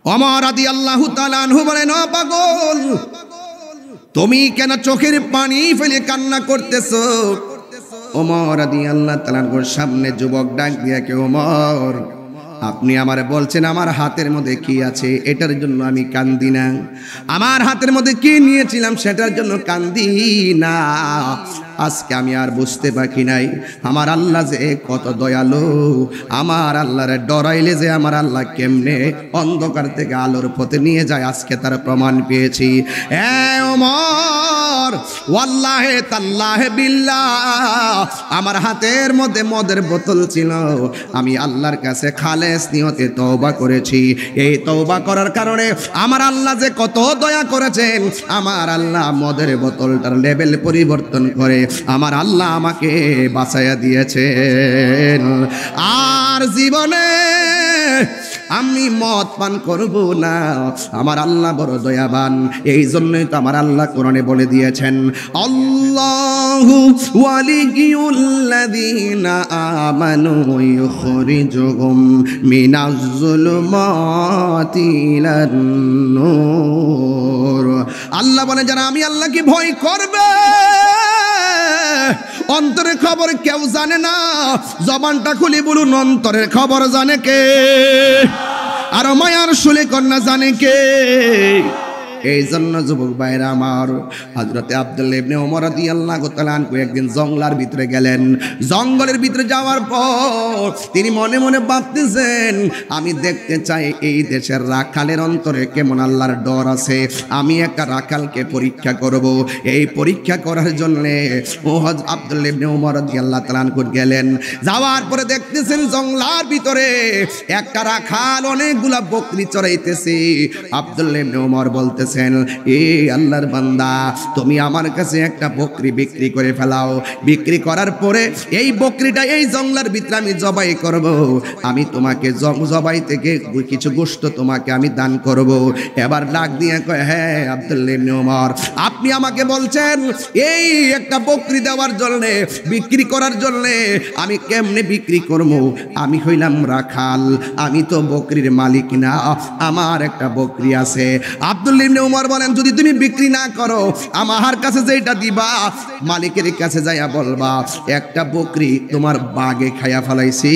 ওমর রাদিয়াল্লাহু তাআলা আনহু বলেন, ও পাগল, তুমি কেন চোখের পানি ফেলে কান্না করতেছো? ওমর রাদিয়াল্লাহু তাআলা আনহুর সামনে যুবক ডাক দিয়া কে, ওমর, আপনি আমারে বলছেন আমার হাতের মধ্যে কি আছে এটার জন্য আমি কান্দি না, আমার হাতের মধ্যে কি নিয়েছিলাম সেটার জন্য কান্দি না। আজকে আমি আর বুঝতে পারি নাই আমার আল্লাহ যে কত দয়ালু, আমার আল্লাহরে ডরাইলে যে আমার আল্লাহ কেমনে অন্ধকার থেকে আলোর পথে নিয়ে যায়, আজকে তার প্রমাণ পেয়েছি। এ ওমর, ওয়াল্লাহে তাল্লাহে বিল্লাহ, আমার হাতের মধ্যে মদের বোতল ছিল, আমি আল্লাহর কাছে খালেস নিয়তে তওবা করেছি। এই তওবা করার কারণে আমার আল্লাহ যে কত দয়া করেছেন, আমার আল্লাহ মদের বোতলটার লেভেল পরিবর্তন করে আমার আল্লাহ আমাকে বাঁচাইয়া দিয়েছেন। আর জীবনে আমি মদ পান করব না, আমার আল্লাহ বড় দয়াবান। এই জন্যই তো আমার আল্লাহ কোরআনে বলে দিয়েছেন, আল্লাহু ওয়ালিয়ুল্লাযীনা আমানু ইউখরিজুহুম মিনাজ যুলুমাতি ইলান নূর। আল্লাহ বলে, যারা আমি আল্লাহকে ভয় করবে, অন্তরের খবর কেউ জানে না, জবানটা খুলে বলুন, অন্তরের খবর জানে কে? আর মায়ার শুলে কন্যা জানে কে? এই জন্য যুবক ভাইরা আমার, হযরতে আব্দুল্লাহ ইবনে ওমর রাদিয়াল্লাহু তাআলা আনহু একদিন জঙ্গলের ভিতরে গেলেন। জঙ্গলের ভিতরে যাওয়ার পর তিনি মনে মনে ভাবতেছেন, আমি দেখতে চাই এই দেশের রাখালের অন্তরে কেমন আল্লাহর ডর আছে, আমি একটা রাখালকে পরীক্ষা করব। এই পরীক্ষা করার জন্য আব্দুল্লাহ ইবনে ওমর রাদিয়াল্লাহু তাআলা আনহু গেলেন। যাওয়ার পরে দেখতেছেন জঙ্গলের ভিতরে একটা রাখাল অনেকগুলা বকরি চড়াইতেছে। আব্দুল্লাহ ইবনে ওমর বলতেছে, এই আল্লাহর বান্দা, তুমি আমার কাছে একটা বকরি বিক্রি করে ফেলাও, বিক্রি করার পরে এই বকরিটা এই জঙ্গলের ভিতরে আমি জবাই করব, আমি তোমাকে জবাই থেকে কিছু গোশত তোমাকে আমি দান করব। এবার ডাক দিয়ে কয়, হ্যাঁ আব্দুল্লাহ ইবনে ওমর, আপনি আমাকে বলছেন এই একটা বকরি দেওয়ার জন্য, বিক্রি করার জন্য, আমি কেমনে বিক্রি করব? আমি হইলাম রাখাল, আমি তো বকরির মালিক না, আমার একটা বকরি আছে। আব্দুল্লাহ ইবনে ওমর বলেন, যদি তুমি বিক্রি না করো, আমার কাছে যেটা দিবা মালিকের কাছে যাইয়া বলবা একটা বকরি তোমার বাগে খাইয়া ফেলাইছি,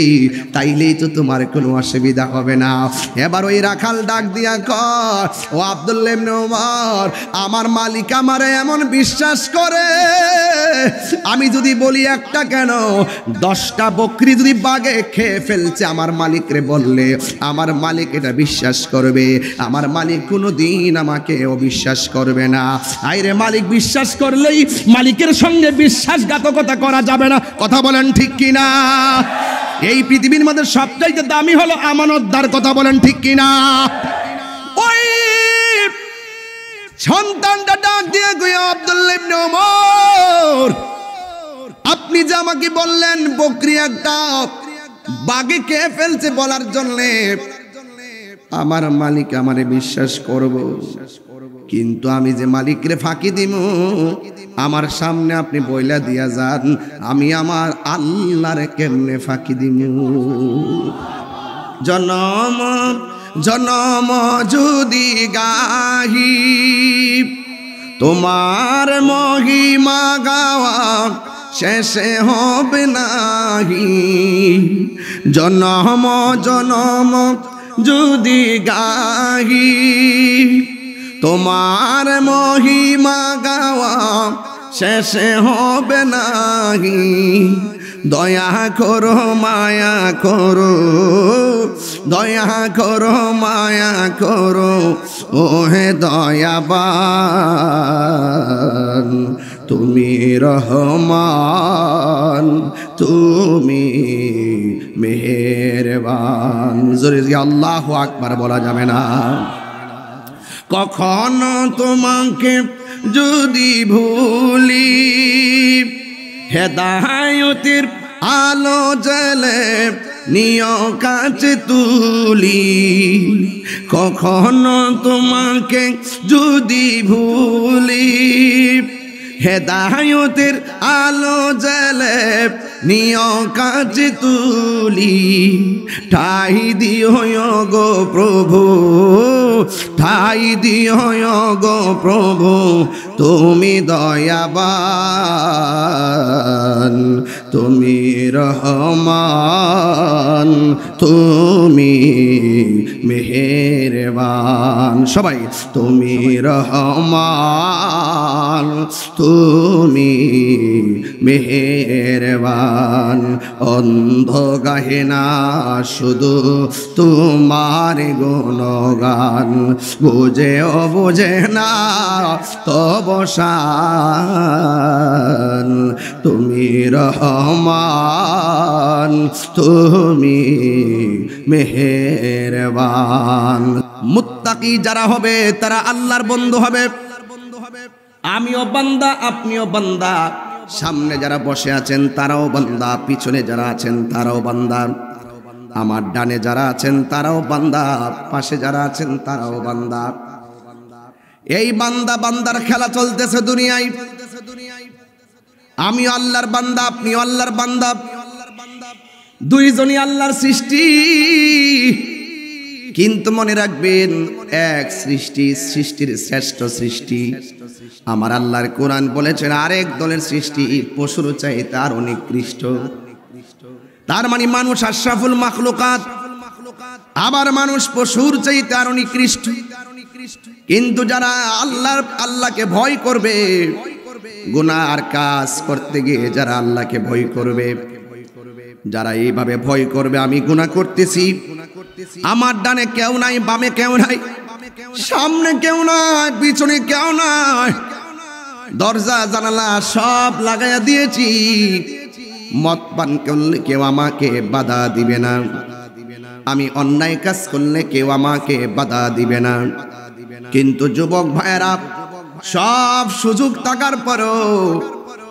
তাইলেই তো তোমার কোনো অসুবিধা হবে না। এবার ওই রাখাল ডাক দিয়া কয়, ও আব্দুল্লাহ ইবনে ওমর, আমার মালিক আমারে এমন বিশ্বাস করে, আমি যদি বলি একটা কেন 10টা বকরি যদি বাগে খেয়ে ফেলছে আমার মালিকরে বললে, আমার মালিক এটা বিশ্বাস করবে, আমার মালিক কোনোদিন আমাকে অবিশ্বাস করবে না। আইরে মালিক বিশ্বাস করলেই মালিকের সঙ্গে বিশ্বাসঘাতকতা করা যাবে না, কথা বলেন ঠিক কিনা? এই পৃথিবীর মধ্যে সবচাইতে দামি হলো আমানতদার, কথা বলেন ঠিক কিনা? ওই সন্তানটা ডাক দিয়ে কইয়া, আব্দুল্লাহ ইবনে ওমর, আপনি যে আমাকে বললেন বকরি একটা বাগে খেয়ে ফেলছে বলার জন্য, আমার মালিক আমারে বিশ্বাস করব, কিন্তু আমি যে মালিকরে ফাঁকি দিব, আমার সামনে আপনি বইলা দিয়া যান, আমি আমার আল্লাহরে কেমনে ফাঁকি দিব? জনম জনম যদি গাহি তোমার মহিমা গাওয়া শেষে হবে নাহি, জনম জনম যদি গাহি তোমার মহিমা গাওয়া শেষে হবে নাহি, দয়া করো মায়া করো, দয়া করো মায়া করো, ও হে দয়াবান, তুমি রহমান, তুমি মেহেরবান। জোরে আল্লাহু আকবার বলা যাবে না? কখনো তোমাকে যদি ভুলি, হেদায়েতের আলো জ্বলে নিয় কাছে তুলি, কখনো তোমাকে যদি ভুলি, হেদায়েতের আলো জ্বলে নিয় কাছে তুলি ঠাই দিও গো প্রভু ঠাই দিও গো প্রভু তুমি দয়াবান তুমি রহমান তুমি মেহেরবান সবাই তুমি রহমান তুমি মেহেরবান অন্ধ গাহে না শুধু তোমার গুণগান বুঝেও বুঝে না তব শান তুমি রহমান তুমি মেহেরবান মুত্তাকি যারা হবে তারা আল্লাহর বন্ধু হবে আমিও বান্দা আপনিও বান্দা সামনে যারা বসে আছেন তারাও বান্দা পিছনে যারা আছেন তারাও বান্দা আমার ডানে যারা আছেন তারাও বান্দা পাশে যারা আছেন তারাও বান্দা এই বান্দা বান্দার খেলা চলতেছে দুনিয়ায় আমিও আল্লাহর বান্দা আপনিও আল্লাহর বান্দা দুইজনই আল্লাহর সৃষ্টি কিন্তু মনে রাখবেন এক সৃষ্টির শ্রেষ্ঠ সৃষ্টি আমার আল্লাহর কোরআন বলেছেন আরেক দলের সৃষ্টি পশুর চাইতে আরো নিকৃষ্ট তার মানে মানুষ আশরাফুল মাখলুকাত আবার মানুষ পশুর চাইতে আরো নিকৃষ্ট কিন্তু যারা আল্লাহকে ভয় করবে গুনার কাজ করতে গিয়ে যারা আল্লাহকে ভয় করবে যারা এইভাবে ভয় করবে আমি গুনাহ করতেছি আমার ডানে কেউ নাই বামে কেউ নাই সামনে কেউ নাই পিছনে কেউ নাই দরজা জানালা সব লাগাইয়া দিয়েছি মদ পান করলে কেউ আমাকে বাধা দিবে না আমি অন্যায় কাজ করলে কেউ আমাকে বাধা দিবে না কিন্তু যুবক ভাইয়েরা সব সুযোগ থাকার পরও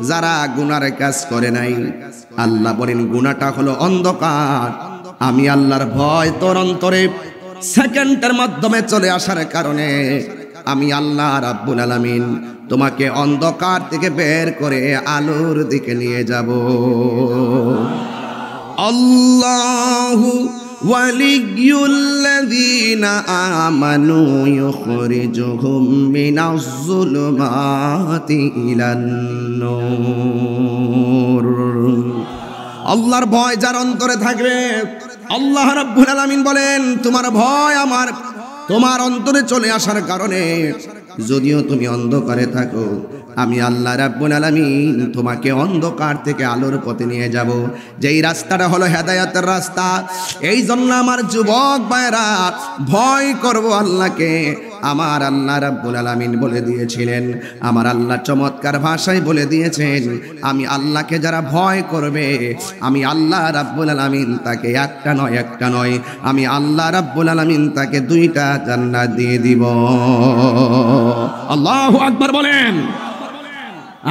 যারা গুনার কাজ করে নাই আল্লাহ বলেন গুনাহটা হলো অন্ধকার আমি আল্লাহর ভয় তোর অন্তরে সেকেন্ডের মাধ্যমে চলে আসার কারণে আমি আল্লাহ রাব্বুল আলামিন তোমাকে অন্ধকার থেকে বের করে আলোর দিকে নিয়ে যাব আল্লাহু ওয়ালিয়ুল্লাযীনা আমানু ইউখরিজুহুম মিনাজ যুলুমাতি ইলান নূর আল্লাহর ভয় যার অন্তরে থাকবে আল্লাহ রাব্বুল আলামিন বলেন তোমার ভয় তোমার অন্তরে চলে আসার কারণে যদিও তুমি অন্ধকারে থাকো আমি আল্লাহ রাব্বুল আলামিন তোমাকে অন্ধকার থেকে আলোর পথে নিয়ে যাব যেই রাস্তাটা হলো হেদায়েতের রাস্তা এই জন্য আমার যুবক ভাইরা ভয় করব আল্লাহকে আমার আল্লাহ রাব্বুল আলামিন বলে দিয়েছিলেন আমার আল্লাহ চমৎকার ভাষায় বলে দিয়েছেন আমি আল্লাহকে যারা ভয় করবে আমি আল্লাহ রাব্বুল আলামিন তাকে একটা নয় আমি আল্লাহ রাব্বুল আলামিন তাকে 2টা জান্নাত দিয়ে দিব আল্লাহু আকবার বলেন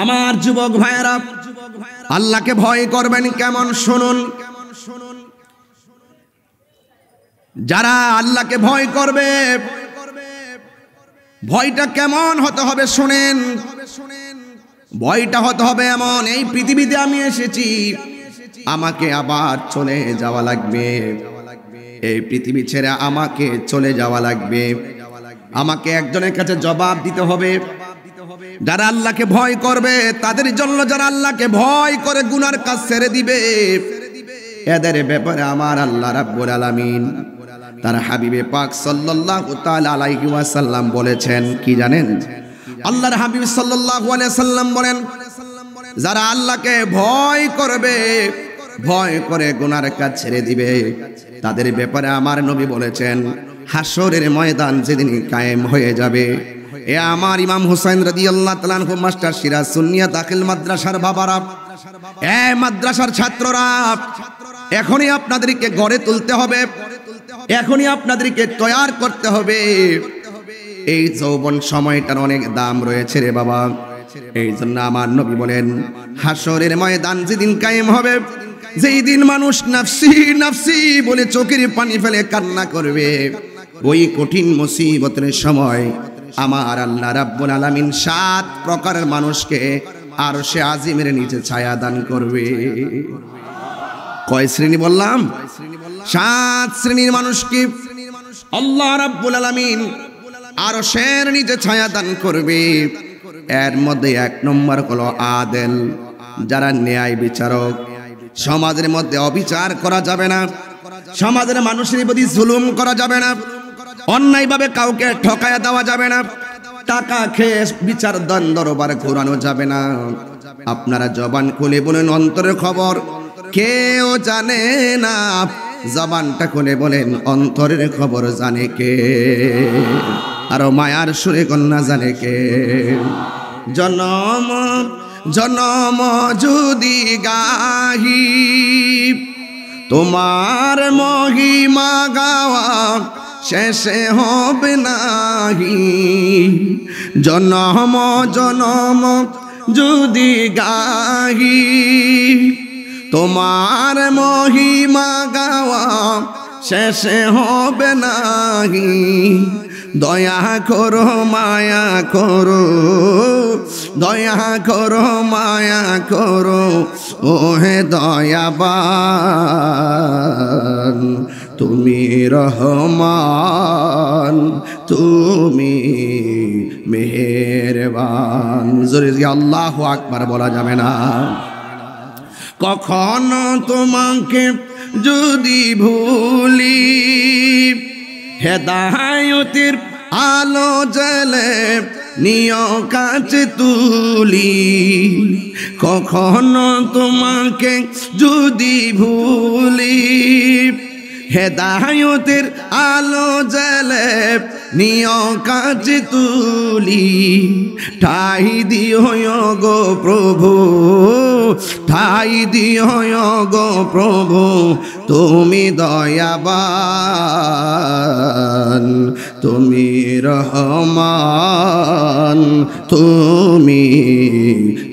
আমার যুবক ভাইয়েরা আল্লাহকে ভয় করবেন কেমন শুনুন যারা আল্লাহকে ভয় করবে ভয়টা কেমন হতে হবে শুনেন ভয়টা হতে হবে এমন এই পৃথিবীতে আমি এসেছি আমাকে আবার চলে যাওয়া লাগবে এই পৃথিবী ছেড়ে আমাকে চলে যাওয়া লাগবে আমাকে একজনের কাছে জবাব দিতে হবে যারা আল্লাহকে ভয় করবে তাদের জন্য যারা আল্লাহকে ভয় করে গুনার কাজ ছেড়ে দিবে এদের ব্যাপারে আমার আল্লাহ রাব্বুল আলামিন তার হাবিবে পাক সাল্লাল্লাহু তাআলা আলাইহি ওয়াসাল্লাম বলেছেন কি জানেন আল্লাহর হাবিব সাল্লাল্লাহু আলাইহি ওয়াসাল্লাম বলেন যারা আল্লাহকে ভয় করবে ভয় করে গুনার কাজ ছেড়ে দিবে তাদের ব্যাপারে আমার নবী বলেছেন হাসরের ময়দান যেদিন কায়েম হয়ে যাবে এ আমার ইমাম হুসাইন রাদিয়াল্লাহু তাআলা আনহু মাস্টার সিরাজ সুন্নিয়া দাখিল মাদ্রাসার বাবারা এ মাদ্রাসার ছাত্ররা এখনই আপনাদেরকে গড়ে তুলতে হবে এখনই আপনাদেরকে তৈয়ার করতে হবে এই যৌবন সময়টার অনেক দাম রয়েছে রে বাবা এই জন্য আমার নবী বলেন হাসরের ময়দান যেদিন কায়েম হবে যেই দিন মানুষ নাফসি নাফসি বলে চোখের পানি ফেলে কান্না করবে ওই কঠিন মুসিবতের সময় আমার আল্লাহ রাব্বুল আলামিন 7 প্রকারের মানুষকে আরশে আজিমের নিচে ছায়া দান করবে। কয় শ্রেণী বললাম? 7 শ্রেণীর মানুষকে আল্লাহ রাব্বুল আলামিন আরশের নিচে ছায়া দান করবে। এর মধ্যে 1 নম্বর হলো আদেল, যারা ন্যায় বিচারক। সমাজের মধ্যে অবিচার করা যাবে না, সমাজের মানুষের প্রতি জুলুম করা যাবে না, অন্যায়ভাবে কাউকে ঠকায়া দেওয়া যাবে না, টাকা খেয়ে বিচার দরবার ঘোরানো যাবে না। আপনারা জবান খুলে বলেন অন্তরের খবর কেউ জানে না, জবানটা খুলে বলেন অন্তরের খবর জানে কে? আরো মায়ার সুরে কন্যা জানে কে? জনম জনম যদি গাহি তোমার মহিমা গাওয়া শেষে হবে নাহি। জনম জনম যদি গাহি তোমার মহিমা গাওয়া শেষে হবে নাহি। দয়া করো মায়া করো, দয়া করো মায়া করো, ওহে দয়াবান তুমি রহমান তুমি মেহেরবান। জোরে আল্লাহু আকবার বলা যাবে না। কখনো তোমাকে যদি ভুলি হেদায়েতের আলো জ্বলে নিয় কাছে তুলি। কখনো তোমাকে যদি ভুলি হেদায়েতের আলো জ্বলে নিয় কাছে তুলি। ঠাই দিও গো প্রভু, ঠাই দিও গো প্রভু তুমি দয়াবান তুমি রহমান তুমি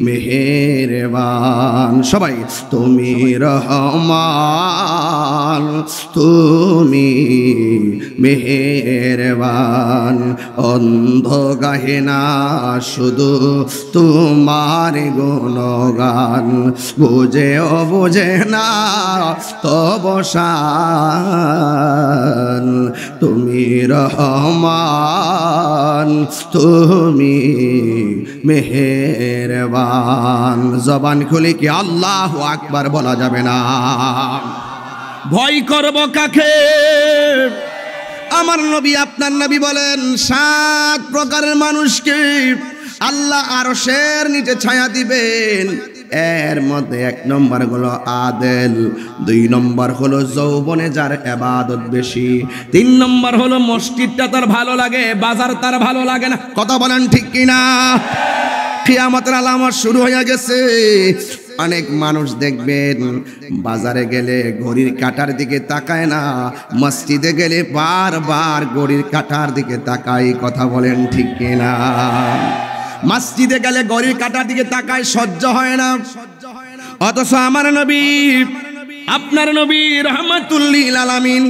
মেহেরবান। সবাই তুমি রহমান তুমি মেহেরবান। অন্ধ গাহে না শুধু তোমার গুণগান, বুঝেও বুঝে না তব শান তুমি রহমান তুমি মেহেরবান। জবান খুলে কি আল্লাহু আকবার বলা যাবে না? ভয় করব কাকে? আমার নবী আপনার নবী বলেন 7 প্রকারের মানুষকে আল্লাহ আরশের নিচে ছায়া দিবেন। এর মধ্যে 1 নম্বর হলো আদেল, 2 নম্বর হলো যৌবনে যার ইবাদত বেশি, 3 নম্বর হলো মসজিদটা তার ভালো লাগে, বাজার তার ভালো লাগে না। কথা বলেন ঠিক কিনা? কিয়ামতের আলামত শুরু হয়ে গেছে। অনেক মানুষ দেখবেন বাজারে গেলে ঘড়ির কাঁটার দিকে তাকায় না, মসজিদে গেলে বারবার ঘড়ির কাঁটার দিকে তাকায়। কথা বলেন ঠিক কিনা? মসজিদে গেলে ঘড়ির কাঁটার দিকে তাকায়, সহ্য হয় না। অথচ আমার নবী আপনার নবী রাহমাতুল লিল আলামিন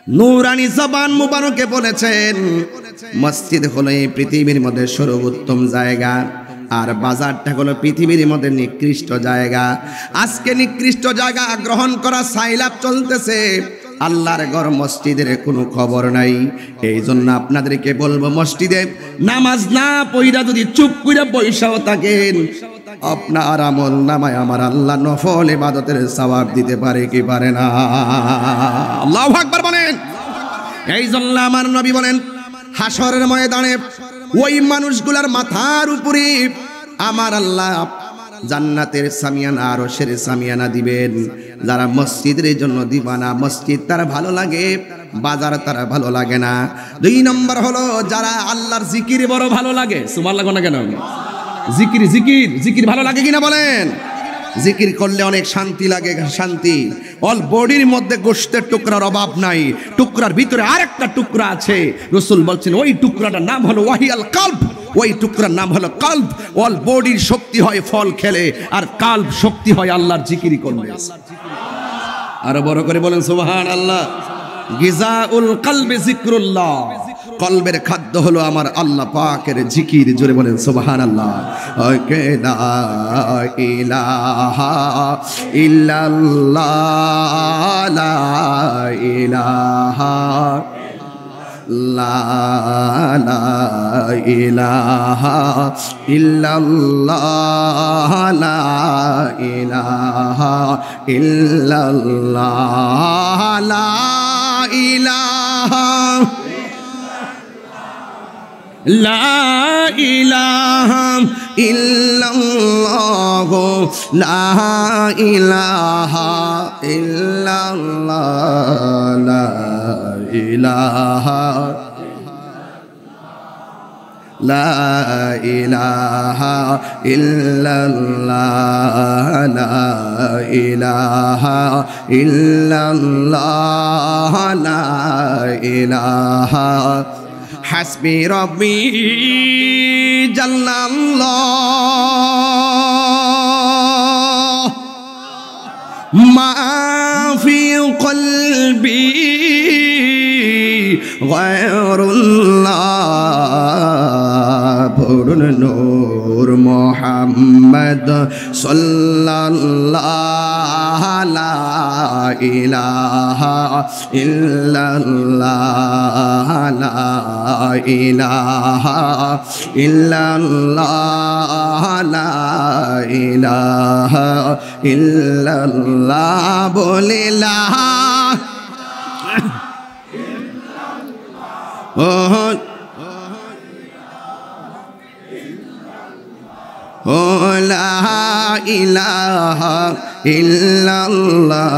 নূরানী জবান মুবারকে বলেছেন মসজিদ হলো এই পৃথিবীর মধ্যে সর্বোত্তম জায়গা, আর বাজারটা হলো পৃথিবীর মধ্যে নিকৃষ্ট জায়গা। আজকে নিকৃষ্ট জায়গা গ্রহণ করা সাইলাব চলতেছে, আল্লাহর ঘর মসজিদের কোনো খবর নাই। এই জন্য আপনাদেরকে বলবো, মসজিদে নামাজ না পড়া যদি চুপ করে বৈশাও থাকেন, আপনার আমল নামায় আমার আল্লাহ নফল ইবাদতের সওয়াব দিতে পারে কি পারে না? আল্লাহু আকবার বলেন। এই জন্য আমার নবী বলেন হাসরের ময়দানে ওই মানুষগুলার মাথার উপরে আমার আল্লাহ জান্নাতের সামিয়ানা আরশের সামিয়ানা দিবেন, যারা মসজিদের জন্য দিবানা। মসজিদ তার ভালো লাগে, বাজার তার ভালো লাগে না। 2 নম্বর হলো যারা আল্লাহর জিকির বড় ভালো লাগে। সুবহানাল্লাহ না কেন? জিকির জিকির জিকির ভালো লাগে কিনা বলেন? জিকির করলে অনেক শান্তি লাগে, শান্তি। অল বডির মধ্যে গোশতের টুকরার অভাব নাই, টুকরার ভিতরে আরেকটা টুকরা আছে। রাসূল বলছেন ওই টুকরাটার নাম হলো ওয়াহিয়াল কলব, ওই টুকরার নাম হলো কলব। অল বডির শক্তি হয় ফল খেলে, আর কলব শক্তি হয় আল্লাহর জিকির করলে। আরো বড় করে বলেন সুবহানাল্লাহ। গিজাউল কলবি যিকরুল্লাহ, কলবের খাদ্য হলো আমার আল্লাহ পাকের জিকির। জোরে বলেন সুবহানাল্লাহ। লা ইলাহা ইল্লাল্লাহ, লা ইলাহা, লা ইলাহা ইল্লাল্লাহ, লা ইলাহা ইল্লাল্লাহ, লা ইলাহা, লা ইলাহা ইল্লাল্লাহ, লা ইলাহা ইল্লাল্লাহ, লা ইলাহা, লা ইলাহা ইল্লাল্লাহ, লা ইলাহা ইল্লাল্লাহ, লা ইলাহা। হাসবি রব্বি জাল্লাল্লাহ, মা ফি কলবি গায়রুল্লাহ। পড়ুন নূর মুহাম্মদ সাল্লাল্লাহ, লা ইলাহা ইল্লাল্লাহ, লা ইলাহা ইল্লাল্লাহ, লা ইলাহা ইল্লাল্লাহ। বলে লা লা ইলাহা ইল্লাল্লাহ,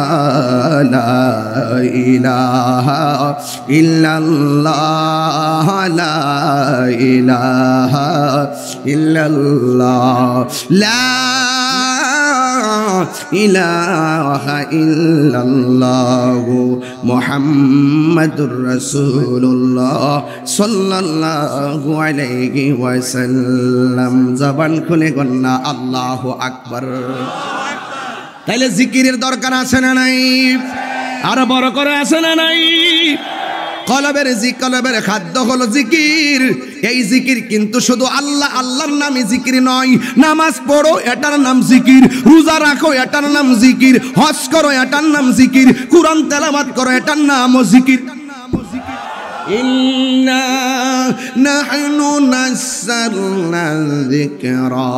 লা ইলাহা ইল্লাল্লাহ, লা ইলাহা ইল্লাল্লাহ, লা ইলাহা ইল্লাল্লাহ মুহাম্মাদুর রাসূলুল্লাহ সাল্লাল্লাহু আলাইহি ওয়াসাল্লাম। জবান খুলে গন্না আল্লাহু আকবার। তাইলে জিকিরের দরকার আছে না নাই? আর বড় করে আছে না নাই? কলবের খাদ্য হলো জিকির। এই জিকির কিন্তু শুধু আল্লাহ আল্লাহর নামে জিকির নয়। নামাজ পড়ো এটার নাম জিকির, রোজা রাখো এটার নাম জিকির, হজ করো এটার নাম জিকির, কুরআন তেলাওয়াত করো এটার নামও জিকির। ইন্না নাহনু নাযালনা যিকরা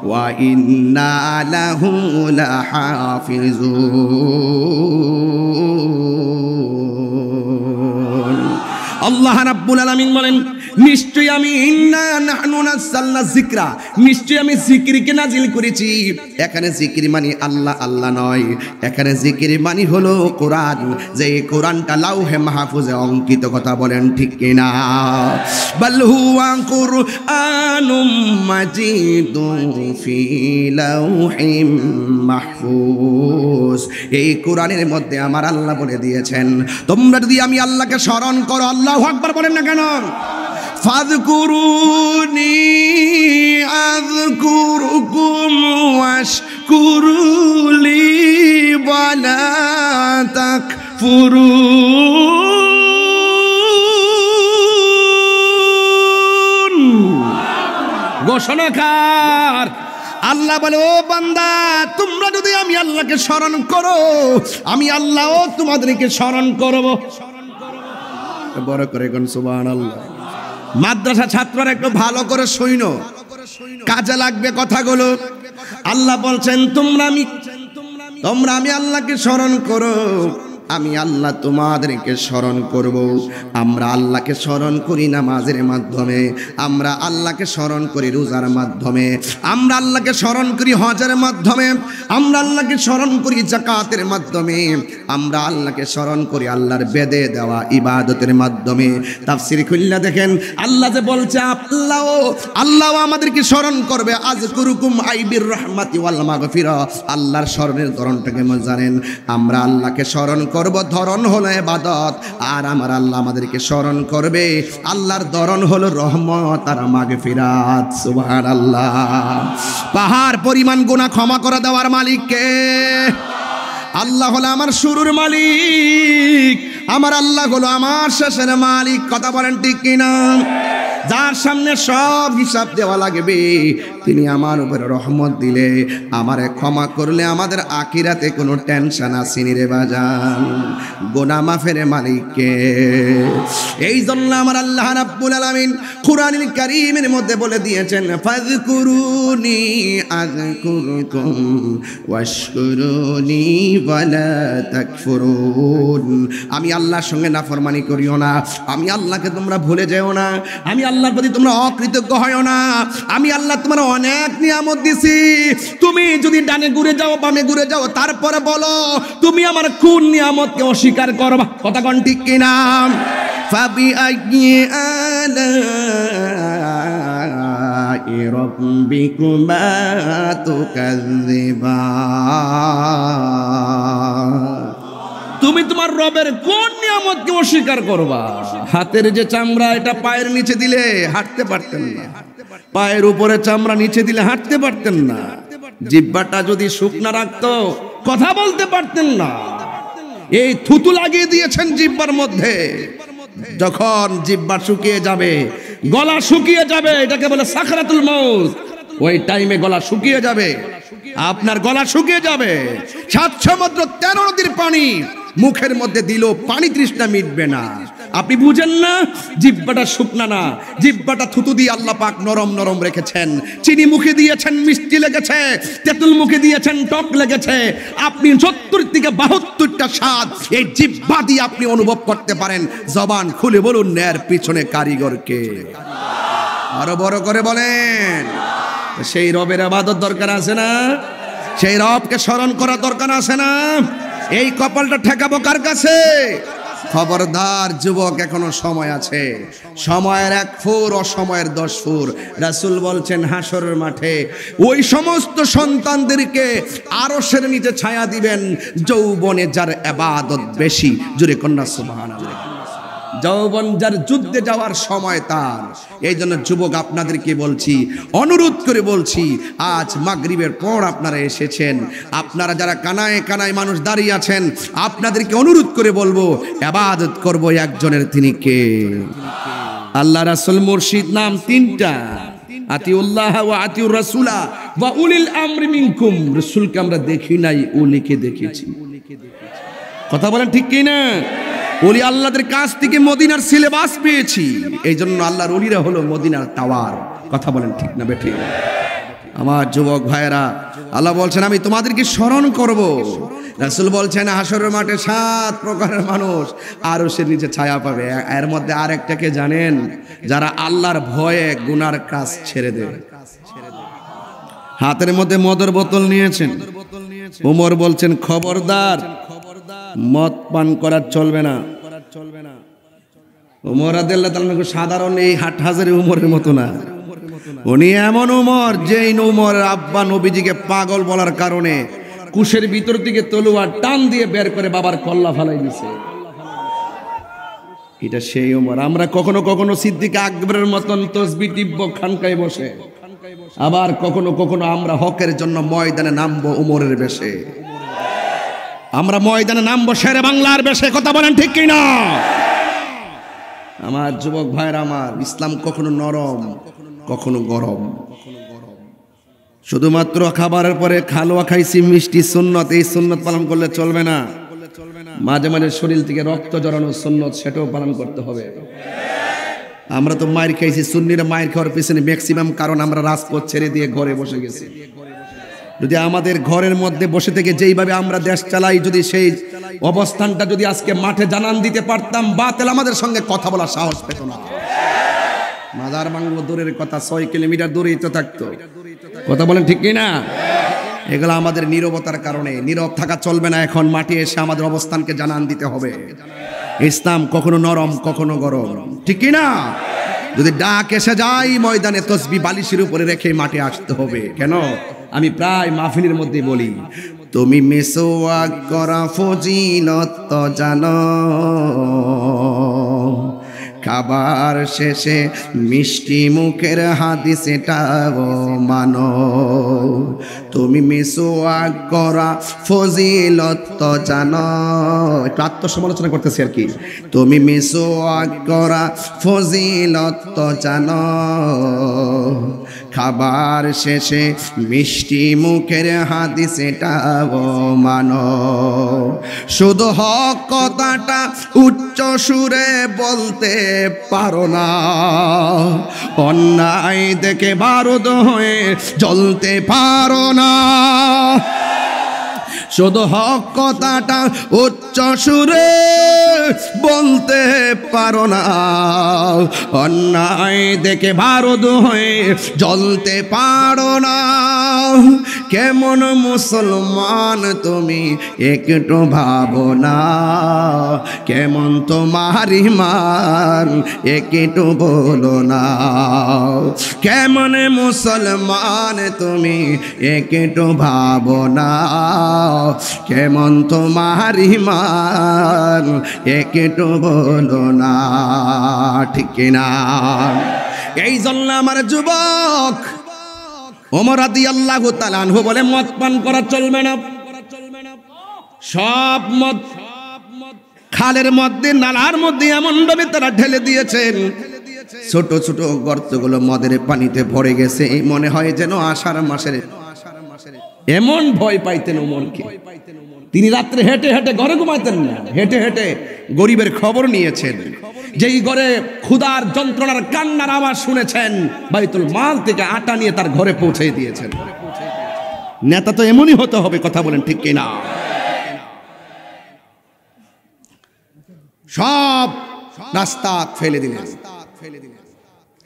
ওয়া ইন্না লাহু লাহাফিজুন। আল্লাহ রাব্বুল আলামিন বলেন, নিশ্চয়ই আমি ইন্না নাহনু নাযালনা যিকরা, নিশ্চয়ই আমি জিকিরকে নাজিল করেছি। এখানে জিকির মানে আল্লাহ আল্লাহ নয়, এখানে জিকির মানে হলো কোরআন। যে কোরআনটা লাউহে মাহফুজে অঙ্কিত, কথা বলেন ঠিক কিনা? বাল হুয়া কুরআনুম মাজিদুন ফি লাউহিম মাহফুজ। এই কোরআনের মধ্যে আমার আল্লাহ বলে দিয়েছেন, তোমরা যদি আমি আল্লাহকে স্মরণ করো, আল্লাহু আকবার বলেন না কেন? ফাযকুরুনি আযকুরুকুম ওয়াশকুরুলি ওয়ালা তাকফুরুন। ঘোষণাকার আল্লাহ বলে, ও বান্দা, তোমরা যদি আমি আল্লাহকে স্মরণ করো, আমি আল্লাহও তোমাদেরকে স্মরণ করব। বড় করে কোন সুবহানাল্লাহ। মাদ্রাসা ছাত্ররা একটু ভালো করে শুনো, কাজে লাগবে কথাগুলো। আল্লাহ বলছেন, তোমরা আমি আল্লাহকে স্মরণ করো, আমি আল্লাহ তোমাদেরকে স্মরণ করব। আমরা আল্লাহকে স্মরণ করি নামাজের মাধ্যমে, আমরা আল্লাহকে স্মরণ করি রোজার মাধ্যমে, আমরা আল্লাহকে স্মরণ করি হজের মাধ্যমে, আমরা আল্লাহকে স্মরণ করি যাকাতের মাধ্যমে, আমরা আল্লাহকে স্মরণ করি আল্লাহর বেদে দেওয়া ইবাদতের মাধ্যমে। তাফসীর খুললে দেখেন, আল্লাহ যে বলছে আল্লাহ আমাদেরকে স্মরণ করবে। আযকুরুকুম আইবির রাহমাতি ওয়াল মাগফিরা। আল্লাহর স্মরণের ধরনটা কেমন জানেন? আমরা আল্লাহকে স্মরণ করব, ধরন হলো ইবাদত, আর আমার আল্লাহ আমাদেরকে স্মরণ করবে, আল্লাহর ধরন হলো রহমত আর মাগফিরাত। সুবহানাল্লাহ। পাহাড় পরিমাণ গুনাহ ক্ষমা করে দেওয়ার মালিক কে? আল্লাহ হলো আমার শুরুর মালিক, আমার আল্লাহ হলো আমার শেষের মালিক। কথা বলেন ঠিক কিনা? যার সামনে সব হিসাব দেওয়া লাগবে, তিনি আমার উপরে রহমত দিলে, আমারে ক্ষমা করলে আমাদের আখিরাতে কোনো টেনশন আসেনি রে বাজান। গুনাহ মাফের মালিককে। এই জন্য আমার আল্লাহ রাব্বুল আলামিন কুরআনুল কারীমের মধ্যে বলে দিয়েছেন, ফাযকুরুনি আযকুরকুম ওয়াশকুরুনি ওয়ালা তাকফুরুন। আমি আল্লাহর সঙ্গে নাফরমানি করিও না, আমি আল্লাহকে তোমরা ভুলে যেও না, আমি আল্লাহর প্রতি তোমরা অকৃতজ্ঞ হয়ো না। আমি আল্লাহ তোমার অনেক নিয়ামত দিছি, তুমি যদি ডানে ঘুরে যাও বামে ঘুরে যাও, তারপরে বলো তুমি আমার কোন নিয়ামতকে অস্বীকার করবা? কথা কোন ঠিক কিনা? ফাবিআইয়ি আলাই রাব্বিকুমা তুকাযযিবান। তুমি তোমার রবের কোন নিয়ামতকে অস্বীকার করবা? হাতের যে চামড়া, এটা পায়ের নিচে দিলে হাঁটতে পারতেন না, পায়ের উপরে চামড়া নিচে দিলে হাঁটতে পারতেন না। জিহ্বাটা যদি শুকনা রাখতো কথা বলতে পারতেন না। এই থুতু লাগিয়ে দিয়েছেন জিহ্বার মধ্যে, যখন জিহ্বা শুকিয়ে যাবে, গলা শুকিয়ে যাবে, এটাকে বলে সাকরাতুল মউত। ওই টাইমে গলা শুকিয়ে যাবে, আপনার গলা শুকিয়ে যাবে। 7 সমুদ্র 13 নদীর পানি মুখের মধ্যে দিল, পানি তৃষ্ণা মিটবে না। আপনি বুঝেন না? জিহ্বাটা শুকনা না, জিহ্বাটা থুতু দিয়ে আল্লাহ পাক নরম নরম রেখেছেন। চিনি মুখে দিয়েছেন, মিষ্টি লেগেছে, তেঁতুল মুখে দিয়েছেন, টক লেগেছে। আপনি 70 থেকে 72টা স্বাদ এই জিহ্বা দিয়ে আপনি অনুভব করতে পারেন। জবান খুলে বলুন, এর পিছনে কারিগরকে। আরো বড় করে বলেন। সেই রবের ইবাদত দরকার আছে না? সেই রবকে স্মরণ করা দরকার আছে না? এই কপালটা ঠেকাবো কার কাছে? খবরদার যুবক, এখনো সময় আছে। সময়ের 1 ফুর, অসময়ের 10 ফুর। রাসূল বলছেন হাসরের মাঠে ওই সমস্ত সন্তানদেরকে আরশের নিচে ছায়া দিবেন যৌবনে যার ইবাদত বেশি। জোরে কন্যা সুবহানাল্লাহ। যৌবন যার যুদ্ধে যাওয়ার সময় তার। এই জন্য যুবক আপনাদেরকে বলছি, অনুরোধ করে বলছি, আজ মাগরিবের পর আপনারা এসেছেন, আপনারা যারা কানায় কানায় মানুষ দাঁড়িয়ে আছেন, আপনাদেরকে অনুরোধ করে বলবো, ইবাদত করব একজনের, তিনি কে? আল্লাহ রাসূল মুর্শিদ নাম 3টা, আতিউল্লাহ ওয়া আতিউর রাসূলা ওয়া উলিল আমরি মিনকুম। রাসূলকে আমরা দেখি নাই, উলিকে দেখেছি। কথা বলেন ঠিক কি না? ওলি আল্লাহদের কাছ থেকে মদিনার সিলেবাস পেয়েছি। এই জন্য আল্লাহর ওলিরা হলো মদিনার টাওয়ার। কথা বলেন ঠিক না বেঠিক? আমার যুবক ভাইয়েরা, আল্লাহ বলছেন আমি তোমাদেরকে স্মরণ করব। রাসূল বলছেন হাসরের মাঠে 7 প্রকারের মানুষ আরশের নিচে ছায়া পাবে। এর মধ্যে আরেকটাকে জানেন? যারা আল্লাহর ভয়ে গুনার কাজ ছেড়ে দেবে। হাতের মধ্যে মদের বোতল নিয়েছেন, ওমর বলছেন খবরদার, মদ পান করা চলবে না। ওমর রাদিয়াল্লাহু তাআলা সাধারণ এই হাটহাজারি উমরের মতো না, উনি এমন উমর যেই উমর আব্বা নবীজিকে পাগল বলার কারণে কুশের ভিতর থেকে তলোয়ার টান দিয়ে বের করে বাবার কল্লা ফালাই দিছে। এটা সেই উমর। আমরা কখনো কখনো সিদ্দিক আকবরের মতন তসবিহ টিপব খানকায় বসে, আবার কখনো কখনো আমরা হকের জন্য ময়দানে নামবো উমরের বেশে। আমরা ময়দানে নামবো শেরে বাংলার বেশে। কথা বলেন ঠিক কি না? আমার যুবক ভাইরা, আমার ইসলাম কখনো নরম কখনো গরম। শুধুমাত্র খাবারের পরে খালোয়া খাইছি, মিষ্টি সুন্নত, এই সুন্নত পালন করলে চলবে না। মাঝে মাঝে শরীর থেকে রক্ত জড়ানো সুন্নত, সেটাও পালন করতে হবে। আমরা তো মায়ের খাইছি, সুন্নিরা মায়ের খাওয়ার পিছনে ম্যাক্সিমাম কারণ আমরা রাজপথ ছেড়ে দিয়ে ঘরে বসে গেছি। যদি আমাদের ঘরের মধ্যে বসে থেকে যেইভাবে আমরা দেশ চালাই, যদি সেই অবস্থানটা যদি আজকে মাঠে জানান দিতে পারতাম, বাতিল আমাদের সঙ্গে কথা বলার সাহস পেত না। মাদার বাংলো দূরের কথা, 6 কিলোমিটার দূরেই তো থাকতো। কথা বলেন ঠিক কি না? এগুলো আমাদের নীরবতার কারণে। নীরব থাকা চলবে না। এখন মাঠে এসে আমাদের অবস্থানকে জানান দিতে হবে। ইসলাম কখনো নরম কখনো গরম, ঠিক কি না? যদি ডাক এসে যায়, ময়দানে তসবিহ বালিশের উপরে রেখে মাঠে আসতে হবে। কেন? আমি প্রায় মাহফিলের মধ্যে বলি, তুমি মিসওয়াক করা ফজিলত জানো, খাবার শেষে মিষ্টি মুখের হাদিস এটাও মানো। তুমি মিসওয়াক করা ফজিলত জানো, একটু আত্মসমালোচনা করতেছি আর কি। তুমি মিসওয়াক করা ফজিলত জানো, খাবার শেষে মিষ্টি মুখের হাদিস এটাও মানো, শুধু হক কথাটা উচ্চ সুরে বলতে পারো না, অন্যায় দেখে বারুদ হয়ে জ্বলতে পারো না, শুধু হক কথাটা উচ্চ সুরে বলতে পারো না, অন্যায় দেখে বারুদ হয়ে জ্বলতে পারো না। কেমন মুসলমান তুমি একটু ভাবো না, কেমন তোমার ঈমান একটু বলো না, কেমন মুসলমান তুমি একটু ভাবো না, কেমন তোমার ঈমান একটু বলো না, ঠিক না? এই জন্য আমার যুবক ওমর রাদিয়াল্লাহু তাআলা আনহু বলে মদ পান করা চলবে না, সব মদ খালের মধ্যে নালার মধ্যে এমন ভাবে তারা ঢেলে দিয়েছেন, ছোট ছোট গর্তগুলো মদের পানিতে ভরে গেছে, মনে হয় যেন আষাঢ় মাসের। এমন ভয় পাইতেন ওমরকে, তিনি রাত্রে হেঁটে হেঁটে ঘরে ঘুমাইতেন না, হেঁটে হেঁটে গরিবের খবর নিয়েছেন, যেই ঘরে ক্ষুধার যন্ত্রণার কান্নার আওয়াজ শুনেছেন বাইতুল মাল থেকে আটা নিয়ে তার ঘরে পৌঁছে দিয়েছেন। নেতা তো এমনই হতে হবে, কথা বলেন ঠিক কিনা? সব রাস্তা ফেলে দিলেন।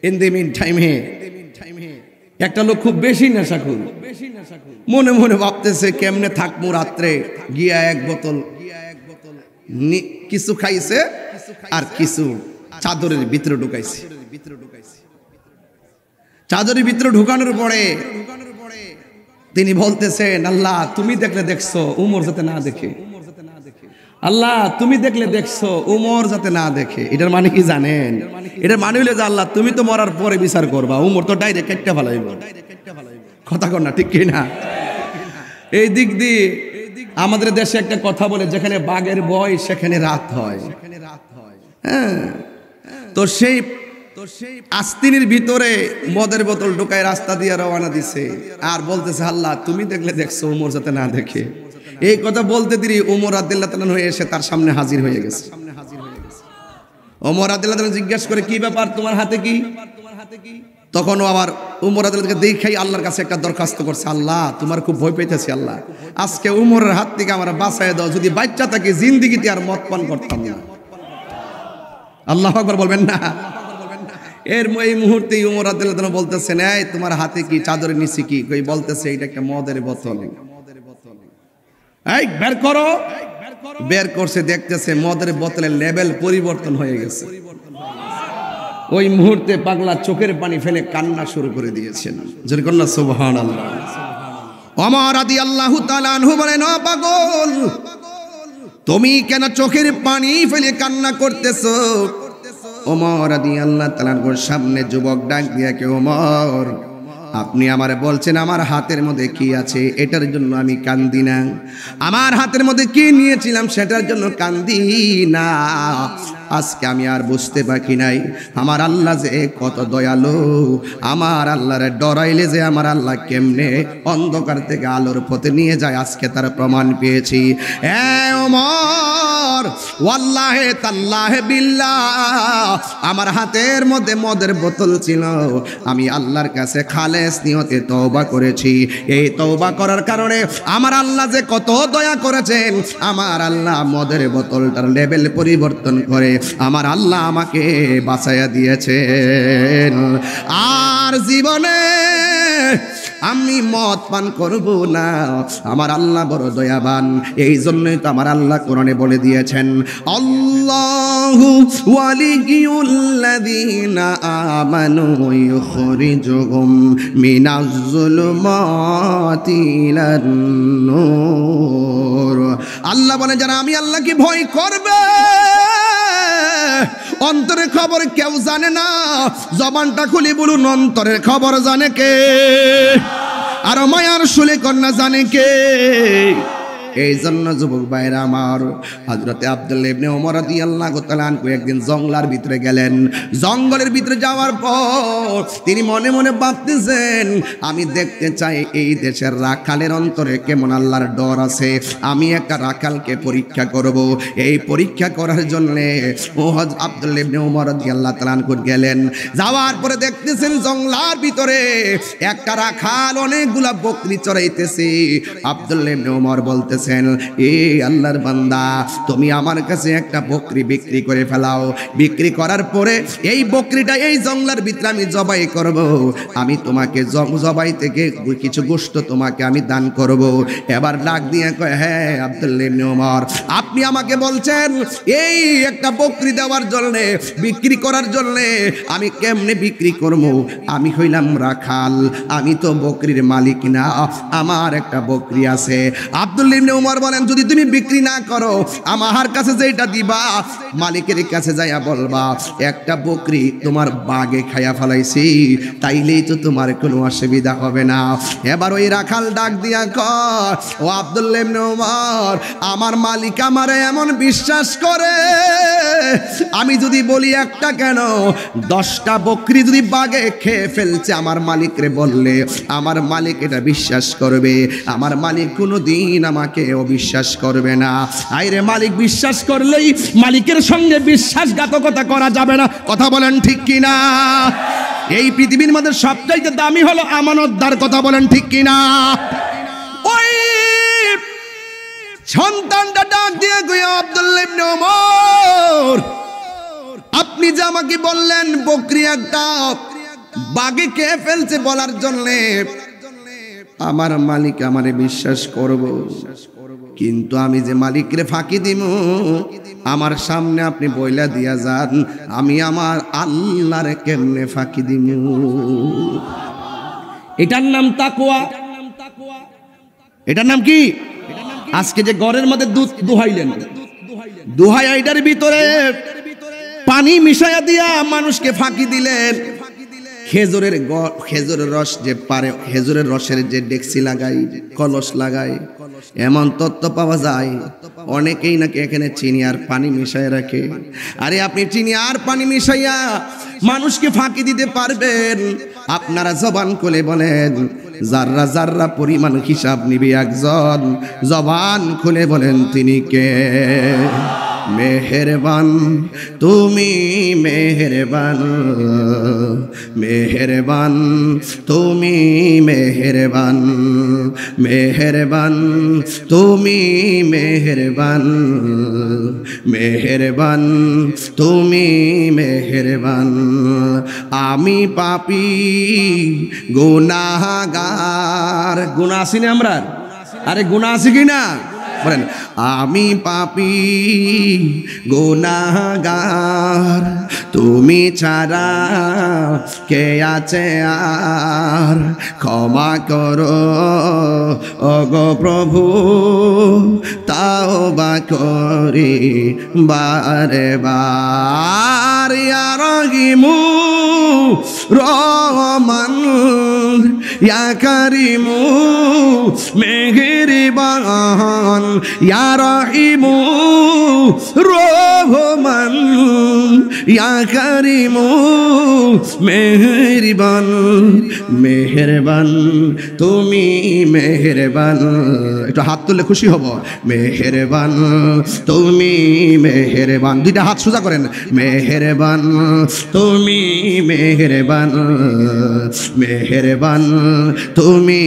ইন দি মিন টাইমে একটা লোক খুব বেশি নেশাখোর, মনে মনে ভাবতেছে কেমনে থাকবো রাত্রে, গিয়া এক বোতল কিছু খাইছে আর কিছু চাদরের ভিতরে ঢুকাইছে। চাদরের ভিতরে ঢুকানোর পরে তিনি বলতেছেন, আল্লাহ তুমি দেখলে দেখছো উমর যাতে না দেখে, আল্লাহ তুমি দেখলে দেখছো উমর যাতে না দেখে। এটার মানে কি জানেন? এটার মানে হইলে যে আল্লাহ তুমি তো মরার পরে বিচার করবা, উমর তো ডাইরেক্ট কেটে ফেলাইব। কথা কর না, ঠিক কি না? এই দিক দিয়ে আমাদের দেশে একটা কথা বলে, যেখানে বাঘের ভয় সেখানে রাত হয়। হ্যাঁ, তো সেই আস্তিনের ভিতরে মদের বোতল ঢুকায় রাস্তা দিয়ে রওনা দিছে, আর বলতেছে আল্লাহ তুমি দেখলে দেখছো উমর যাতে না দেখে। এই কথা বলতে দিই ওমর রাদিয়াল্লাহু তাআলা হয়ে এসে তার সামনে হাজির হয়ে গেছে। ওমর রাদিয়াল্লাহু তাআলা জিজ্ঞাসা করে, কি ব্যাপার, তোমার হাতে কি? তখনও আবার ওমর রাদিয়াল্লাহু তাআলা দেখাই আল্লাহর কাছে একটা দরখাস্ত করছে, আল্লাহ তোমার খুব ভয় পেতেছি, আল্লাহ আজকে উমরের হাত থেকে আমার বাঁচায় দাও, যদি বাচ্চা থাকে জিন্দেগিতে আর মদ পান করতাম না। আল্লাহু আকবার বলবেন না? এর এই মুহূর্তে ওমর রাদিয়াল্লাহু তাআলা বলতেছেন, এই তোমার হাতে কি, চাদরের নিচে কি? কই বলতেছে এটা একটা মদের বোতল। এই বের করো। বের করছে, দেখতেছে মদের বোতলের লেভেল পরিবর্তন হয়ে গেছে। ওই মুহূর্তে পাগলা চোখের পানি ফেলে কান্না শুরু করে দিয়েছেন। জোরে কন্না সুবহানাল্লাহ। ওমর রাদিয়াল্লাহু তাআলা আনহু বলেন, ও পাগল তুমি কেন চোখের পানি ফেলে কান্না করতেছো? ওমর রাদিয়াল্লাহু তাআলার সামনে যুবক ডাক দিয়া কে, ওমর আপনি আমারে বলছেন আমার হাতের মধ্যে কি আছে এটার জন্য আমি কান্দি না, আমার হাতের মধ্যে কি নিয়েছিলাম সেটার জন্য কান্দি না। আজকে আমি আর বুঝতে পারি নাই আমার আল্লাহ যে কত দয়ালু, আমার আল্লাহরে ডরাইলে যে আমার আল্লাহ কেমনে অন্ধকার থেকে আলোর পথে নিয়ে যায়, আজকে তার প্রমাণ পেয়েছি। এ ওমর, ওয়াল্লাহে তাল্লাহে বিল্লাহ, আমার হাতের মধ্যে মদের বোতল ছিল, আমি আল্লাহর কাছে খালেস নিয়তে তওবা করেছি। এই তওবা করার কারণে আমার আল্লাহ যে কত দয়া করেছেন, আমার আল্লাহ মদের বোতলটার লেভেল পরিবর্তন করে আমার আল্লাহ আমাকে বাঁচাইয়া দিয়েছেন। আর জীবনে আমি মদ পান করব না, আমার আল্লাহ বড় দয়াবান। এই জন্যই তো আমার আল্লাহ কোরআনে বলে দিয়েছেন, আল্লাহু ওয়ালিয়ুল্লাযীনা আমানু ইউখরিজুহুম মিনাজ যুলুমাতি ইলান নূর। আল্লাহ বলে যারা আমি আল্লাহকে ভয় করবে, অন্তরের খবর কেউ জানে না, জবানটা খুলে বলুন অন্তরের খবর জানে কে? আর মায়ার শুলে কন্যা জানে কে? এই জন্য যুবক ভাইরা আমার, হযরতে আব্দুল্লাহ ইবনে ওমর রাদিয়াল্লাহু তাআলা আনহু একদিন জঙ্গলার ভিতরে গেলেন। জঙ্গলের ভিতরে যাওয়ার পর তিনি মনে মনে ভাবতেছেন, আমি দেখতে চাই এই দেশের রাখালের অন্তরে কেমন আল্লাহর ডর আছে। আমি একটা রাখালকে পরীক্ষা করব। এই পরীক্ষা করার জন্য আব্দুল্লাহ ইবনে ওমর রাদিয়াল্লাহু তাআলা আনহু গেলেন। যাওয়ার পরে দেখতেছেন জঙ্গলার ভিতরে একটা রাখাল অনেকগুলা বকরি চড়াইতেছে। আব্দুল্লাহ ইবনে ওমর বলতেছেন, এ আল্লাহর বান্দা, তুমি আমার কাছে একটা বকরি বিক্রি করে ফেলাও। বিক্রি করার পরে এই বকরিটা এই জঙ্গলার ভিতরে আমি জবাই করব। আমি তোমাকে জবাই থেকে কিছু গোশত তোমাকে আমি দান করব। এবার ডাক দিয়ে কয়, হ্যাঁ আব্দুল্লাহ ইবনে ওমর, আপনি আমাকে বলছেন এই একটা বকরি দেওয়ার জন্য, বিক্রি করার জন্য। আমি কেমনে বিক্রি করব? আমি হইলাম রাখাল, আমি তো বকরির মালিক না, আমার একটা বকরি আছে। আব্দুল্লাহ ইবনে ওমর বলেন, যদি তুমি বিক্রি না করো, আমার কাছে যেটা দিবা মালিকের কাছে যাইয়া বলবা একটা বকরি তোমার বাগে খাইয়া ফেলাইছি, তাইলেই তো তোমার কোনো অসুবিধা হবে না। এবার ওই রাখাল ডাক দিয়া কয়, ও আব্দুল্লাহ ইবনে ওমর, আমার মালিক আমারে এমন বিশ্বাস করে, আমি যদি বলি একটা কেন 10টা বকরি যদি বাগে খেয়ে ফেলছে আমার মালিকরে বললে আমার মালিক এটা বিশ্বাস করবে। আমার মালিক কোনোদিন আমাকে অবিশ্বাস করবে না। আইরে মালিক বিশ্বাস করলেই মালিকের সঙ্গে বিশ্বাসঘাতকতা করা যাবে না। কথা বলেন ঠিক কিনা? এই পৃথিবীর মধ্যে সবচাইতে দামি হলো আমানতদার। কথা বলেন ঠিক কিনা? ওই সন্তানটা ডাক দিয়ে কইয়া, আব্দুল্লাহ ইবনে ওমর, আপনি যে আমাকে বললেন বকরি একটা বাগে খেয়ে ফেলছে বলার জন্য আমার মালিক আমারে বিশ্বাস করব, কিন্তু আমি যে মালিকরে ফাঁকি দিব, আমার সামনে আপনি বইলা দিয়া যান, আমি আমার আল্লাহরে কেমনে ফাঁকি দিব? এটার নাম তাকওয়া। এটার নাম কি? আজকে যে ঘরের মধ্যে দুধ দুহাইলেন, দুহাই আইডার ভিতরে পানি মিশাইয়া দিয়া মানুষকে ফাঁকি দিলেন। খেজুরের রস যে পারে, খেজুরের রসের যে ডেকসি লাগাই, কলস লাগাই, এমন তত্ত্ব পাওয়া যায়। অনেকেই নাকি এখানে চিনি আর পানি মিশাই রাখে। আরে আপনি চিনি আর পানি মিশাইয়া মানুষকে ফাঁকি দিতে পারবেন? আপনারা জবান খুলে বলেন, যাররা যাররা পরিমাণ হিসাব নিবে একজন, জবান খুলে বলেন তিনি কে? মেহেরবান তুমি, মেহেরবান, মেহেরবান তুমি, মেহেরবান, মেহেরবান তুমি, মেহেরবান, মেহেরবান তুমি, মেহেরবান। আমি পাপী গুনাহগার। গুনাহ আছি না আমরা? আরে গুনাহ আছে কি না বলেন? আমি পাপী গুনাহগার, তুমি ছাড়া কে আছে আর? ক্ষমা করো ওগো প্রভু, তাওবা করি বারে বার। ইয়া রহিমু রহমান, ইয়া কারিমু মেহেরবান, ইয়া রহিমু রহমান, ইয়া কারিমু মেহেরবান। মেহেরবান তুমি, মেহেরবান। একটু হাত তুললে খুশি হব। মেহেরবান তুমি, মেহেরবান। দুইটা হাত সোজা করেন। মেহেরবান তুমি, মেহেরবান, মেহেরবান তুমি,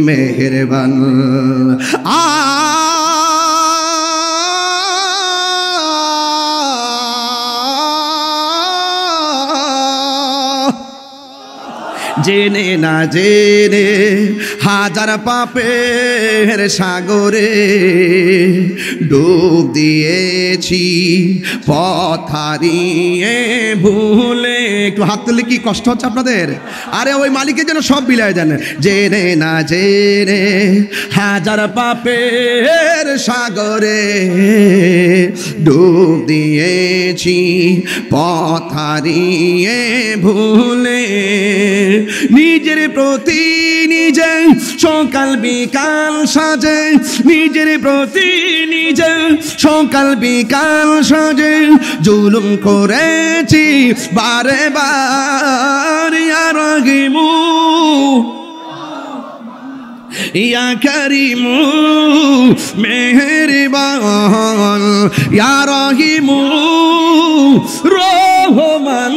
মেহেরবান। জেনে না জেনে হাজার পাপের সাগরে ডুব দিয়েছি, পথ হারিয়ে ভুলে। একটু হাত তুললে কি কষ্ট হচ্ছে আপনাদের? আরে ওই মালিকের জন্য সব বিলায় যান। জেনে না জেনে হাজার পাপের সাগরে ডুব দিয়েছি, পথ হারিয়ে ভুলে। নিজের প্রতি নিজে সকাল বিকাল সাজে নিজের প্রতি নিজে সকাল বিকাল সাজে জুলুম করেছি বারে বার ইয়া রাহিমু ইয়া করিমু মেহেরবান ইয়া রাহিমু রহমান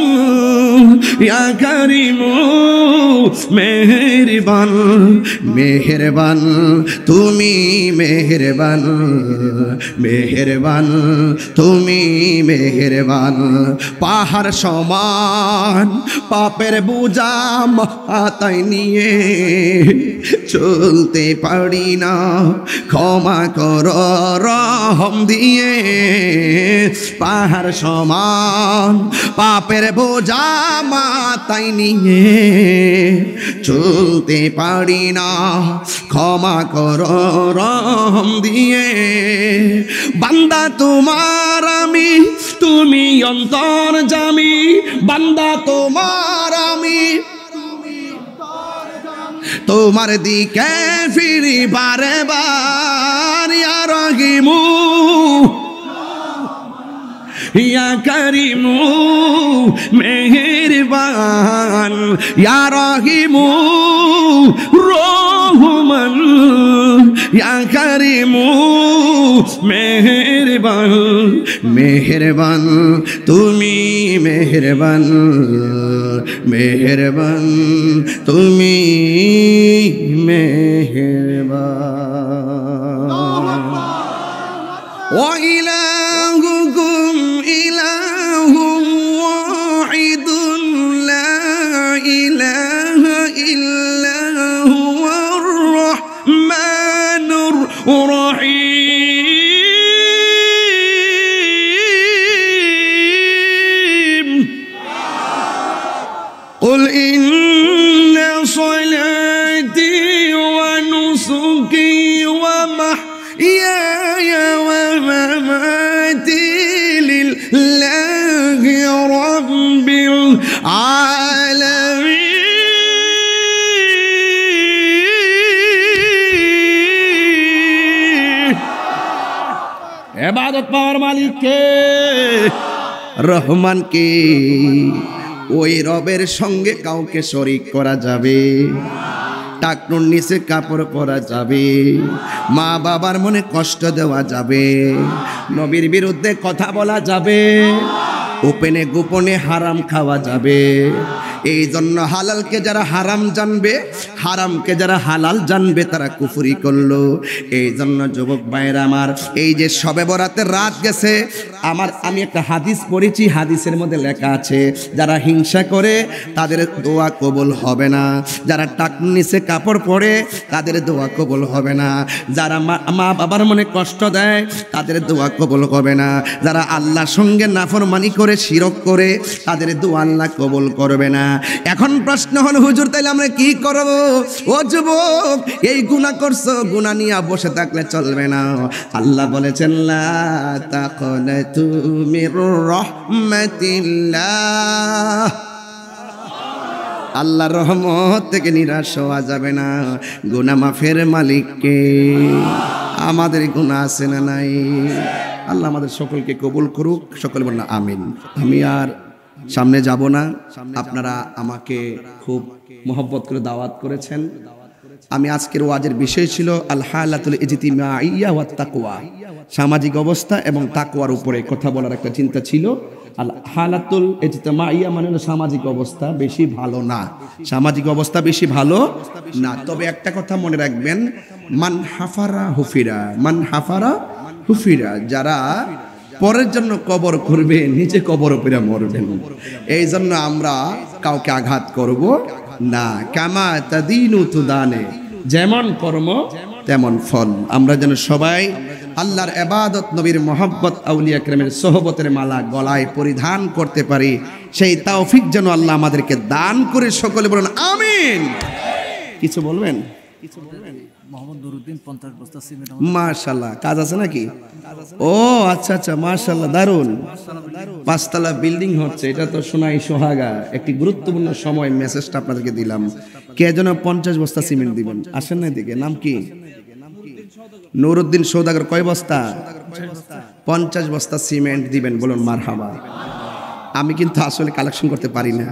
ইয়া করিমু মেহেরবান মেহেরবান তুমি মেহেরবান মেহেরবান তুমি মেহেরবান পাহাড় সমান পাপের বোঝা মাথায় নিয়ে চলতে পারি না ক্ষমা করো রহম দিয়ে পাহাড় সমান পাপের বোঝা মাথায় নিয়ে চলতে পারি না ক্ষমা করো রহম দিয়ে বান্দা তোমার আমি তুমি অন্তর্যামী বান্দা তোমার আমি তোমার দিকে ফিরি বারে বার ইয়া রাহিমু ইয়া করিমু মেহেরবান ইয়া রাহিমু রহমান ইয়া করিমু মেহেরবান মেহেরবান তুমি মেহেরবান মেহেরবান তুমি মেহেরবান ওয়া ইলাহুকুম ইলাহুম ওয়াহিদুন লা ইলাহা ইল্লা হুয়ার রাহমানুর রাহিম কুল ইন্না সালাতি ওয়া নুসুকি ওয়া মাহইয়ায়া ওয়া মামাতি লিল্লাহি রাব্বিল আলামিন ইবাদত পাওয়ার মালিক কে রহমান কে ওই রবের সঙ্গে কাউকে শরীক করা যাবে টাকনুর নিচে কাপড় পরা যাবে মা বাবার মনে কষ্ট দেওয়া যাবে নবীর বিরুদ্ধে কথা বলা যাবে ওপেনে গোপনে হারাম খাওয়া যাবে এই জন্য হালালকে যারা হারাম জানবে হারামকে যারা হালাল জানবে তারা কুফরি করলো এই জন্য যুবক ভাইরা আমার এই যে শবে বরাতের রাত গেছে আমি একটা হাদিস পড়েছি হাদিসের মধ্যে লেখা আছে যারা হিংসা করে তাদের দোয়া কবুল হবে না যারা টাকনুর নিচে কাপড় পরে তাদের দোয়া কবুল হবে না যারা মা বাবার মনে কষ্ট দেয় তাদের দোয়া কবুল হবে না যারা আল্লাহর সঙ্গে নাফরমানি করে শিরক করে তাদের দোয়া আল্লাহ কবুল করবে না এখন প্রশ্ন হলো হুজুর তাইলে আমরা কি করব ও যুবক এই গুনাহ করছো গুনাহ নিয়ে বসে থাকলে চলবে না আল্লাহ বলেছেন লা তাকনাতু মির রাহমাতিল্লাহ আল্লাহর রহমত থেকে নিরাশ হওয়া যাবে না গুনাহ মাফের মালিক কে আমাদের গুনাহ আছে না নাই আল্লাহ আমাদের সকলকে কবুল করুক সকল বলুন আমিন আমি আর সামনে যাব না আপনারা আমাকে খুব মহব্বত করে দাওয়াত করেছেন আমি আজকের ওয়াজের বিষয় ছিল আল হালাতুল ইজতিমাইয়া ওয়াত তাকওয়া সামাজিক অবস্থা এবং তাকওয়ার উপরে কথা বলার একটা চিন্তা ছিল আল হালাতুল ইজতিমাইয়া মানে সামাজিক অবস্থা বেশি ভালো না সামাজিক অবস্থা বেশি ভালো না তবে একটা কথা মনে রাখবেন মান হাফারা হুফিরা মান হাফারা হুফিরা যারা পরের জন্য কবর করবে নিচে কবর উপরে মরবেন এই জন্য আমরা কাউকে আঘাত করব না কামা তাদিনু তুদানে যেমন কর্ম তেমন ফল আমরা যেন সবাই আল্লাহর ইবাদত নবীর মহব্বত আউলিয়া কেরামের সোহবতের মালা গলায় পরিধান করতে পারি সেই তৌফিক যেন আল্লাহ আমাদেরকে দান করে সকলে বলেন আমিন কিছু বলবেন মোহাম্মদ নুরুদ্দিন 50 বস্তা সিমেন্ট। মাশাআল্লাহ, কাজ আছে নাকি? ও আচ্ছা আচ্ছা, মাশাআল্লাহ, দারুন। 5 তলা বিল্ডিং হচ্ছে, এটা তো সোনাই সোহাগা। একটি গুরুত্বপূর্ণ সময় মেসেজটা আপনাদেরকে দিলাম। কে যেন 50 বস্তা সিমেন্ট দিবেন, আসেন না এদিকে। নাম কি? নুরুদ্দিন সওদাগর। কয় বস্তা? 50 বস্তা সিমেন্ট দিবেন, বলুন মারহাবা। আমি কিন্তু আসলে কালেকশন করতে পারি না,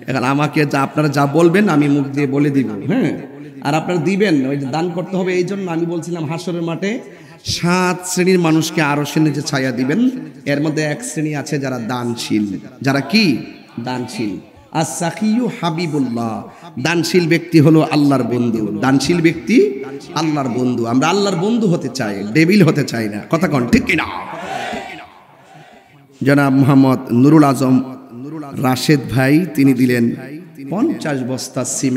এখন আমাকে যা আপনারা যা বলবেন আমি মুখ দিয়ে বলে দিব। হ্যাঁ, আর আপনারা দিবেন, ওই যে দান করতে হবে। এই জন্য আমি বলছিলাম হাসরের মাঠে 7 শ্রেণীর মানুষকে আরশের নিচে ছায়া দিবেন। এর মধ্যে 1 শ্রেণী আছে যারা দানশীল। যারা কি? দানশীল। as-sakhiyu হাবিবুল্লাহ, দানশীল ব্যক্তি হলো আল্লাহর বন্ধু। দানশীল ব্যক্তি আল্লাহর বন্ধু। আমরা আল্লাহর বন্ধু হতে চাই, ডেভিল হতে চাই না। কথা কোন ঠিক কিনা? জনাব মোহাম্মদ নুরুল আজম রাশেদ ভাই, তিনি দিলেন 50 বস্তা সিমেন্ট।